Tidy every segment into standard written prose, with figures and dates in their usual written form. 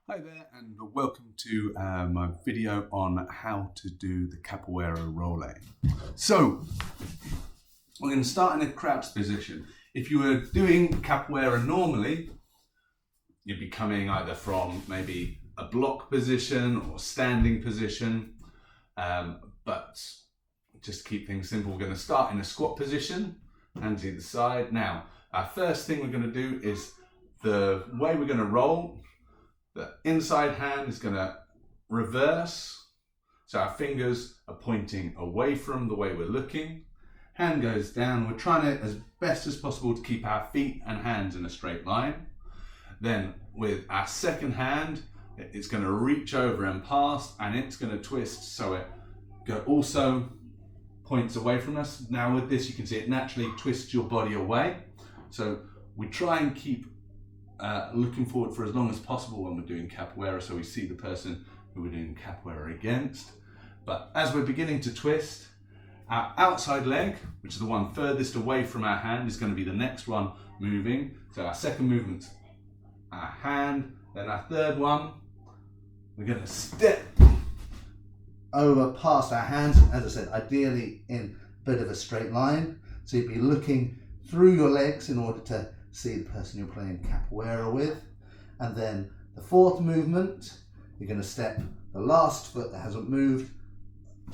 Hi there and welcome to my video on how to do the Capoeira Role. So, we're going to start in a crouched position. If you were doing Capoeira normally, you'd be coming either from maybe a block position or standing position, but just to keep things simple, we're going to start in a squat position, hands either side. Now, our first thing we're going to do is the way we're going to roll. The inside hand is going to reverse, so our fingers are pointing away from the way we're looking. Hand goes down. We're trying to, as best as possible, to keep our feet and hands in a straight line. Then with our second hand, it's going to reach over and past, and it's going to twist so it also points away from us. Now with this, you can see it naturally twists your body away. So we try and keep looking forward for as long as possible when we're doing capoeira, so we see the person who we're doing capoeira against. But as we're beginning to twist, our outside leg, which is the one furthest away from our hand, is going to be the next one moving. So our second movement's our hand, then our third one, we're going to step over past our hands, as I said, ideally in a bit of a straight line. So you'd be looking through your legs in order to see the person you're playing capoeira with. And then the fourth movement, you're going to step the last foot that hasn't moved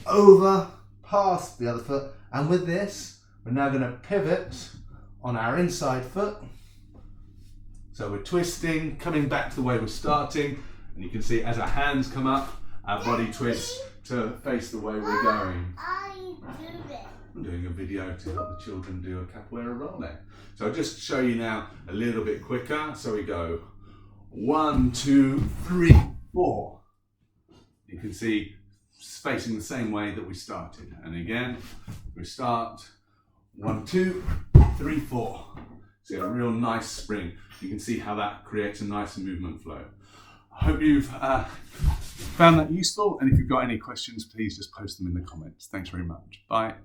over past the other foot, and with this we're now going to pivot on our inside foot. So we're twisting, coming back to the way we're starting, and you can see as our hands come up, our body twists to face the way we're going. I'm doing a video to help the children do a capoeira role. So I'll just show you now a little bit quicker. So we go 1, 2, 3, 4. You can see facing the same way that we started. And again, we start 1, 2, 3, 4. So a real nice spring. You can see how that creates a nice movement flow. I hope you've found that useful. And if you've got any questions, please just post them in the comments. Thanks very much. Bye.